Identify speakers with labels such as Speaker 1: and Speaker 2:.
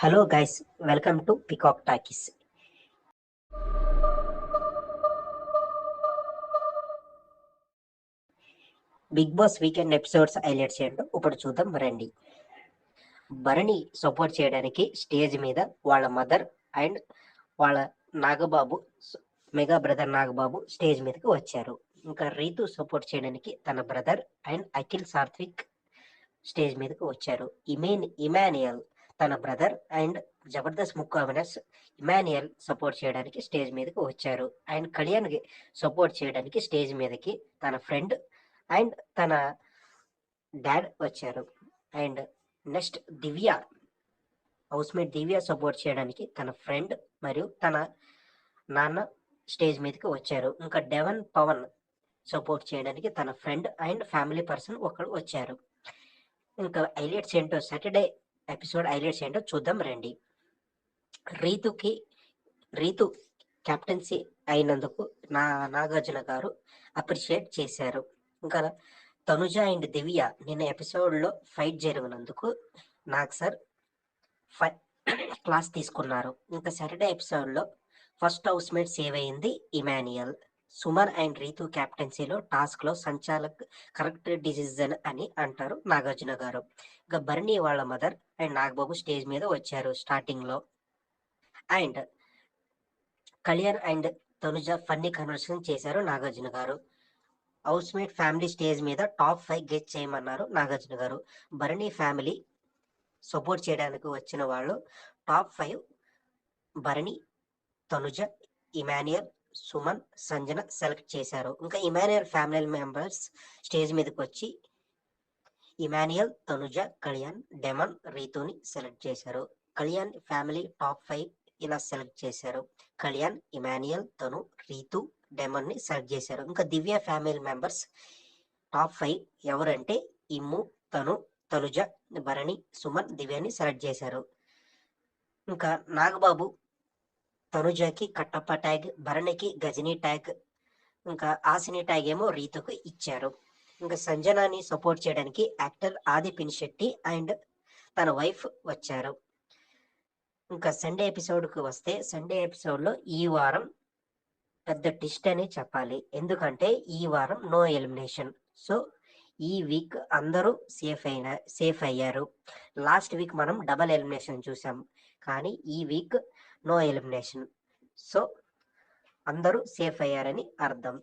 Speaker 1: Hello guys, welcome to Peacock Talkies. Bigg Boss weekend episodes highlights ఏంటో ఇప్పుడు చూద్దాం రండి. భరణి సపోర్ట్ చేయడానికి స్టేజ్ మీద వాళ్ళ మదర్ అండ్ వాళ్ళ Nagababu, mega brother Nagababu stage మీదకి వచ్చారు. ఇంకా రీతు సపోర్ట్ చేయడానికి తన brother and Akhil Sathvik stage మీదకి వచ్చారు. ఇమాన్యుయల్ తన brother and Jabardasth Mukku Avinash Emmanuel support చేయడానికి స్టేజ్ మీదకి వచ్చారు. అండ్ కళ్యాణ్ సపోర్ట్ చేయడానికి స్టేజ్ మీదకి తన ఫ్రెండ్ అండ్ తన డాడ్ వచ్చారు. And next Divya, housemate Divya support చేయడానికి తన ఫ్రెండ్ మరియు తన నాన్న స్టేజ్ మీదకి వచ్చారు. ఇంకా డెవన్ పవన్ సపోర్ట్ చేయడానికి తన ఫ్రెండ్ అండ్ ఫ్యామిలీ పర్సన్ ఒకరు వచ్చారు. ఇంకా హైలైట్స్ ఏంటో, సాటర్డే ఎపిసోడ్ హైలైట్స్ ఏంటో చూద్దాం రండి. రీతు కెప్టెన్సీ అయినందుకు నాగార్జున గారు అప్రిషియేట్ చేశారు. ఇంకా తనుజ అండ్ దివ్య నిన్న ఎపిసోడ్లో ఫైట్ జరిగినందుకు నాగ్ సార్ క్లాస్ తీసుకున్నారు. ఇంకా సాటర్డే ఎపిసోడ్లో ఫస్ట్ హౌస్ మేట్ సేవ్ అయింది ఇమాన్యుయల్. సుమన్ అండ్ రీతు క్యాప్టెన్సీలో టాస్క్ లో సంచాలక్ కరెక్ట్ డిసిజన్ అని అంటారు నాగార్జున గారు. ఇంకా భరణి వాళ్ళ మదర్ అండ్ నాగబాబు స్టేజ్ మీద వచ్చారు స్టార్టింగ్ లో. And Kalyan and Tanuja funny conversation చేశారు నాగార్జున గారు. హౌస్ మేట్ ఫ్యామిలీ స్టేజ్ మీద టాప్ 5 గెస్ట్ చేయమన్నారు నాగార్జున గారు. భరణి ఫ్యామిలీ సపోర్ట్ చేయడానికి వచ్చిన వాళ్ళు టాప్ 5 భరణి, తనుజ, ఇమాన్యుయల్, సుమన్, సంజన సెలెక్ట్ చేశారు. ఇంకా ఇమాన్యుయల్ ఫ్యామిలీ మెంబర్స్ స్టేజ్ మీదకి వచ్చి ఇమాన్యుయల్, తనుజ, కళ్యాణ్, డెమన్, రీతుని సెలెక్ట్ చేశారు. కళ్యాణ్ ఫ్యామిలీ టాప్ 5 ఇలా సెలెక్ట్ చేశారు. కళ్యాణ్, ఇమాన్యుయల్, తను, రీతు, డెమన్ ని సెలెక్ట్ చేశారు. ఇంకా దివ్య ఫ్యామిలీ మెంబర్స్ టాప్ 5 ఎవరంటే ఇమ్ము, తను, తనుజ, భరణి, సుమన్, దివ్యని సెలెక్ట్ చేశారు. ఇంకా నాగబాబు తనుజకి కట్టప్ప ట్యాగ్, భరణికి గజనీ ట్యాగ్, ఇంకా ఆసిని ట్యాగ్ ఏమో రీతుకు ఇచ్చారు. ఇంకా సంజనాని సపోర్ట్ చేయడానికి యాక్టర్ ఆది పినిశెట్టి అండ్ తన వైఫ్ వచ్చారు. ఇంకా సండే ఎపిసోడ్కి వస్తే, సండే ఎపిసోడ్లో ఈ వారం పెద్ద ట్విస్ట్ అని చెప్పాలి. ఎందుకంటే ఈ వారం నో ఎలిమినేషన్. సో ఈ వీక్ అందరూ సేఫ్ అయ్యారు. లాస్ట్ వీక్ మనం డబల్ ఎలిమినేషన్ చూసాం, కానీ ఈ వీక్ నో ఎలిమినేషన్. సో అందరూ సేఫ్ అయ్యారని అర్థం.